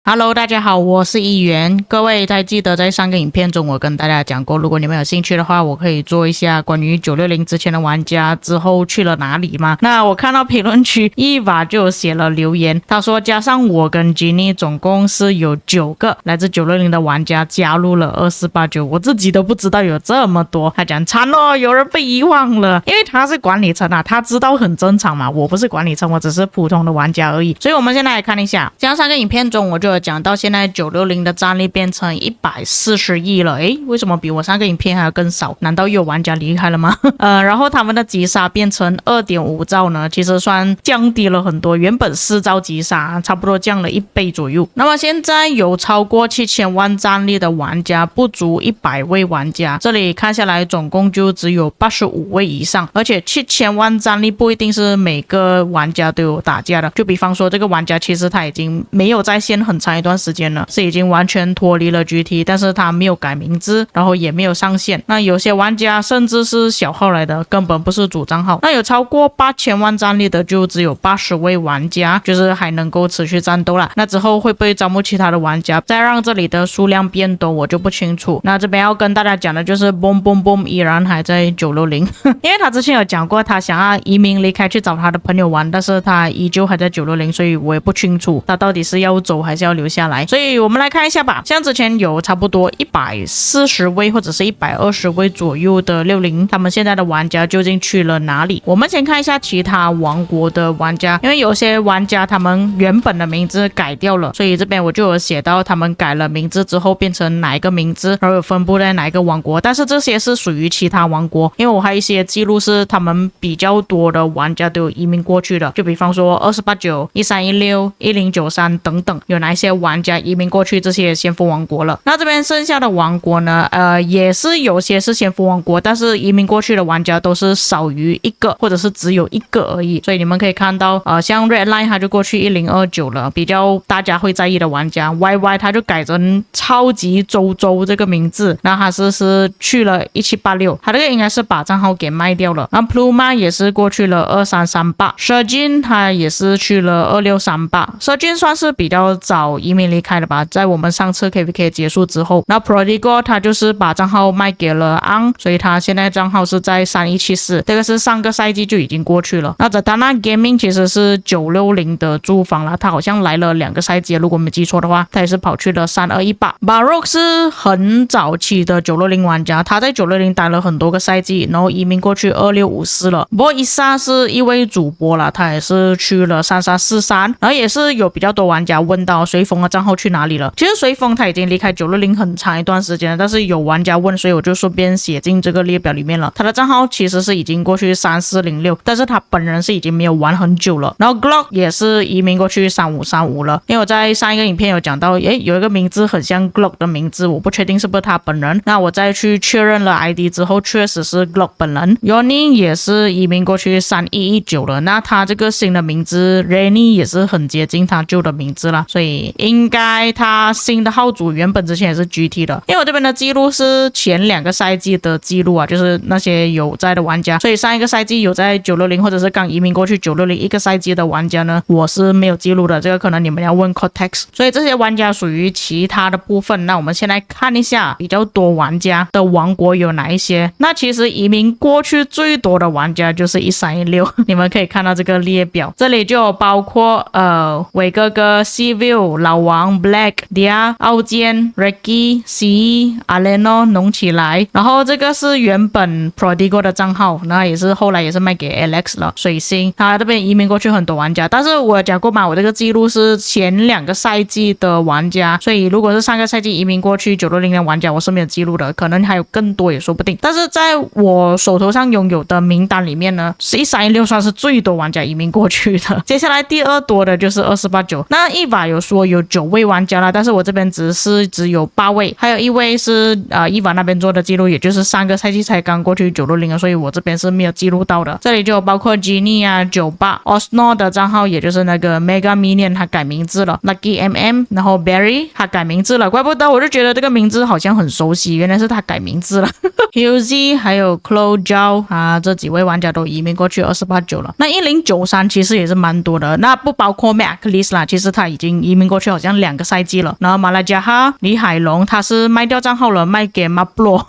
Hello， 大家好，我是议员。各位还记得在上个影片中我跟大家讲过，如果你们有兴趣的话，我可以做一下关于960之前的玩家之后去了哪里吗？那我看到评论区Eva就有写了留言，他说加上我跟 Jenny 总共是有9个来自960的玩家加入了2489，我自己都不知道有这么多。他讲惨了，有人被遗忘了，因为他是管理层啊，他知道很正常嘛，我不是管理层，我只是普通的玩家而已。所以我们现在来看一下，像上个影片中我就有讲到现在960的战力变成140亿了，诶，为什么比我上个影片还要更少？难道又有玩家离开了吗？然后他们的击杀变成 2.5 兆呢，其实算降低了很多，原本4兆击杀差不多降了1倍左右。那么现在有超过7000万战力的玩家，不足100位玩家，这里看下来总共就只有85位以上，而且7000万战力不一定是每个玩家都有打架的，就比方说这个玩家其实他已经没有在线很长一段时间了，是已经完全脱离了 GT， 但是他没有改名字，然后也没有上线。那有些玩家甚至是小号来的，根本不是主账号。那有超过8000万战力的就只有80位玩家，就是还能够持续战斗啦。那之后会不会招募其他的玩家，再让这里的数量变多，我就不清楚。那这边要跟大家讲的就是 Boom Boom Boom 依然还在960，因为他之前有讲过他想要移民离开去找他的朋友玩，但是他依旧还在960，所以我也不清楚他到底是要走还是要留下来。所以我们来看一下吧，像之前有差不多140位或者是120位左右的60，他们现在的玩家究竟去了哪里？我们先看一下其他王国的玩家，因为有些玩家他们原本的名字改掉了，所以这边我就有写到他们改了名字之后变成哪一个名字，然后有分布在哪一个王国，但是这些是属于其他王国，因为我还有一些记录是他们比较多的玩家都有移民过去的，就比方说2489、1316、1093等等，有哪一些玩家移民过去这些先锋王国了。那这边剩下的王国呢，也是有些是先锋王国，但是移民过去的玩家都是少于1个，或者是只有1个而已。所以你们可以看到，像 Redline 他就过去1029了，比较大家会在意的玩家。YY 他就改成超级周周这个名字，那他是去了1786，他这个应该是把账号给卖掉了。那 Pluma 也是过去了2338，Surgeon 他也是去了2638，Surgeon 算是比较早移民离开的吧，在我们上次 KVK 结束之后。那 Prodigal 他就是把账号卖给了 Ang， 所以他现在账号是在3174，这个是上个赛季就已经过去了。那 Zatanna Gaming 其实是960的住房了，他好像来了2个赛季，如果没记错的话，他也是跑去了3218。Baroque 是很早期的960玩家，他在960待了很多个赛季，然后移民过去2654了。不过Isa是一位主播了，他也是去了3343，然后也是有比较多玩家问到随风的账号去哪里了。其实随风他已经离开960很长一段时间了，但是有玩家问，所以我就顺便写进这个列表里面了。他的账号其实是已经过去3406，但是他本人是已经没有玩很久了。然后 Glock 也是移民过去3535了，因为我在上一个影片有讲到，有一个名字很像 Glock 的名字，我不确定是不是他本人。那我再去确认了 ID 之后，确实是 Glock 本人。Yoni 也是移民过去3119了，那他这个新的名字 Rainy 也是很接近他旧的名字了，所以应该他新的号主原本之前也是 GT 的。因为我这边的记录是前2个赛季的记录啊，就是那些有在的玩家，所以上一个赛季有在960或者是刚移民过去960一个赛季的玩家呢，我是没有记录的，这个可能你们要问 Cortex。 所以这些玩家属于其他的部分。那我们先来看一下比较多玩家的王国有哪一些。那其实移民过去最多的玩家就是1316，你们可以看到这个列表，这里就有包括伟哥哥、Civil、老王、Black、Dia、奥坚、Ricky、CE、Aleno、农起来。然后这个是原本 Prodigal 的账号，那也是后来也是卖给 Alex 了。水星他这边移民过去很多玩家，但是我讲过嘛，我这个记录是前2个赛季的玩家，所以如果是上个赛季移民过去960的玩家，我是没有记录的，可能还有更多也说不定。但是在我手头上拥有的名单里面呢，1316算是最多玩家移民过去的。接下来第2多的就是2489，那Eva有说有9位玩家了，但是我这边只有8位，还有1位是伊娃那边做的记录，也就是上个赛季才刚过去960，所以我这边是没有记录到的。这里就有包括 Genie 啊、98 Osno 的账号，也就是那个 Mega Minion 他改名字了 ，Lucky MM， 然后 Barry 他改名字了，怪不得我就觉得这个名字好像很熟悉，原来是他改名字了。Hughesy 还有 Chloe Zhao 这几位玩家都移民过去289了。那1093其实也是蛮多的，那不包括 Maclis 啦，其实他已经移民过去好像2个赛季了。然后马来加哈李海龙他是卖掉账号了，卖给 Maplo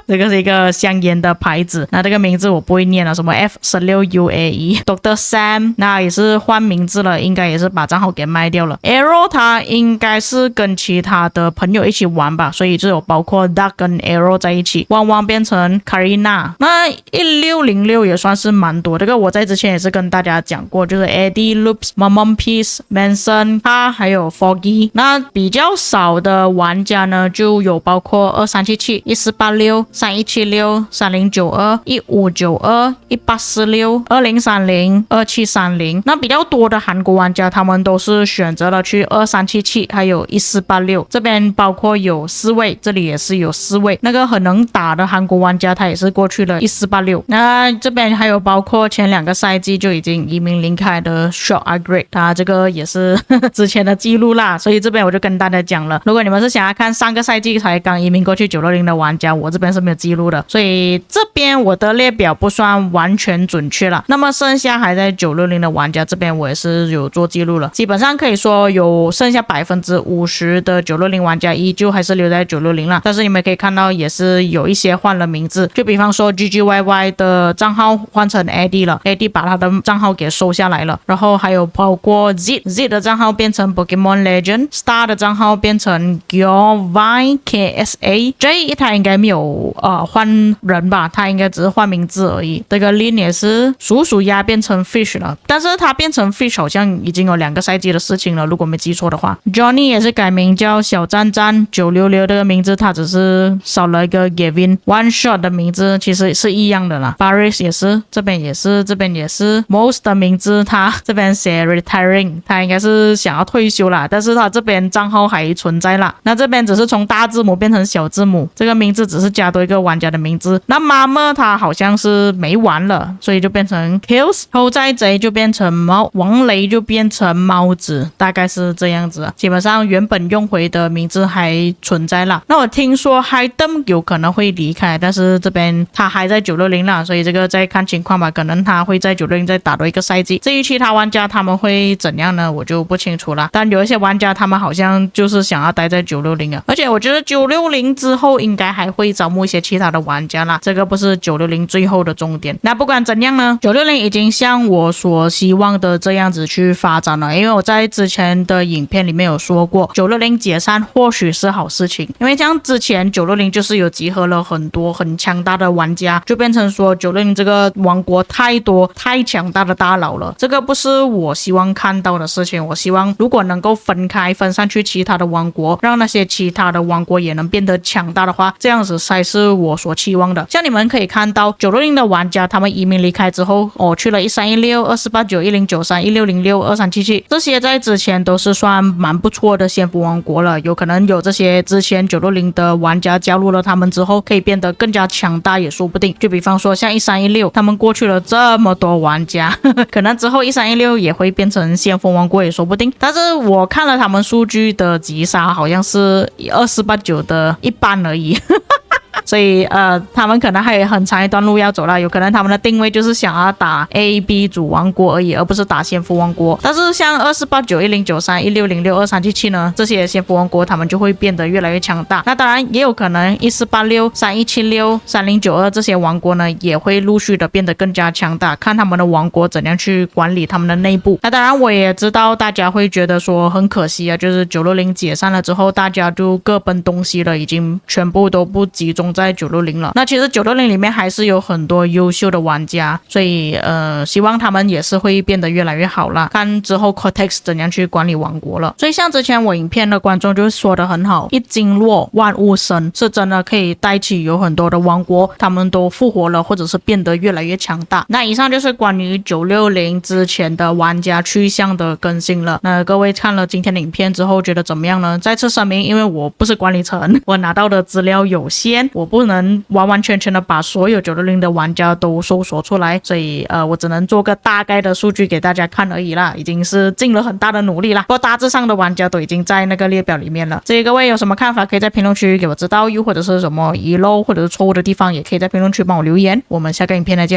这个是一个香烟的牌子，那这个名字我不会念了，什么 F16UAE Dr. Sam 那也是换名字了，应该也是把账号给卖掉了。Arrow 他应该是跟其他的朋友一起玩吧，所以就有包括 Duck 跟 Arrow 在一起，汪汪变成 Karina。那1606也算是蛮多，这个我在之前也是跟大家讲过，就是 Eddie Loops、Momom Peace、Manson 他还有 Foggy。那比较少的玩家呢，就有包括2377、1486、3176、3092、1592、1846、2030、2730。那比较多的韩国玩家，他们都是选择了去2377还有1486，这边包括有4位，这里也是有4位。那个很能打的韩国玩家，他也是过去了1486。那这边还有包括前2个赛季就已经移民离开的 Shot Agret， 他这个也是之前的记录啦，所以这边我就跟大家讲了，如果你们是想要看上个赛季才刚移民过去960的玩家，我这边是没有记录的，所以这边我的列表不算完全准确了。那么剩下还在960的玩家，这边我也是有做记录了，基本上可以说有剩下50%的960玩家依旧还是留在960了，但是你们可以看到也是有一些换了名字，就比方说 GGYY 的账号换成 Eddie 了， Eddie 把他的账号给收下来了，然后还有包括 Z 的账号变成 Pokemon Legend， Star 的账号变成 Giovanni KSA， J 他应该没有换人吧，他应该只是换名字而已。这个 Lin 也是鼠鸭变成 Fish 了，但是他变成 Fish 好像已经有2个赛季的事情了，如果没记错的话。Johnny 也是改名叫小战战966，这个名字他只是少了一个 Gavin。 One Shot 的名字其实是一样的啦， Baris 也是，这边也是，这边也是。 Most 的名字他这边写 Retiring， 他应该是想要退休啦，但是他这边账号还存在啦。那这边只是从大字母变成小字母，这个名字只是加多一个玩家的名字。那妈妈他好像是没玩了，所以就变成 Kills， 偷摘贼就变成猫，王雷就变成猫子，大概是这样子。基本上原本用回的名字还存在啦。那我听说 Haydem 有可能会离开，但是这边他还在960啦，所以这个再看情况吧，可能他会在960再打多一个赛季。至于其他玩家他们会怎样呢，我就不清楚啦。但有一些玩家他们好像就是想要待在960啊，而且我觉得960之后应该还会招募一些其他的玩家啦，这个不是960最后的终点。那不管怎样呢，960已经像我所希望的这样子去发展了，因为我在之前的影片里面有说过960解散或许是好事情，因为像之前960就是有集合了很多很强大的玩家，就变成说960这个王国太多太强大的大佬了，这个不是我希望看到的事情。我希望如果能够分散去其他的王国，让那些其他的王国也能变得强大的话，这样子才是我所期望的。像你们可以看到960的玩家他们移民离开之后，去了1316、2489、1093、1606、2377，这些在之前都是算蛮不错的仙福王国了，有可能有这些之前960的玩家加入了他们之后，可以变得更加强大也说不定。就比方说像1316，他们过去了这么多玩家可能之后1316也会变成仙风王国也说不定。但是我看了他们数据的击杀好像是2489的一半而已所以他们可能还有很长一段路要走了，有可能他们的定位就是想要打 A、B 主王国而已，而不是打仙福王国。但是像2489、1093、1606、2377呢，这些仙福王国他们就会变得越来越强大。那当然也有可能1486、3176、3092这些王国呢也会陆续的变得更加强大，看他们的王国怎样去管理他们的内部。那当然我也知道大家会觉得说很可惜啊，就是960解散了之后大家就各奔东西了，已经全部都不集中在在960了。那其实960里面还是有很多优秀的玩家，所以希望他们也是会变得越来越好啦，看之后 Cortex 怎样去管理王国了。所以像之前我影片的观众就说的很好，一经落万物生，是真的可以带起有很多的王国他们都复活了，或者是变得越来越强大。那以上就是关于960之前的玩家去向的更新了。那各位看了今天的影片之后觉得怎么样呢？再次声明，因为我不是管理层，我拿到的资料有限，我不能完完全全的把所有960的玩家都搜索出来，所以我只能做个大概的数据给大家看而已啦，已经是尽了很大的努力啦。不过大致上的玩家都已经在那个列表里面了。所以各位有什么看法可以在评论区给我知道，又或者是什么遗漏或者是错误的地方也可以在评论区帮我留言。我们下个影片再见。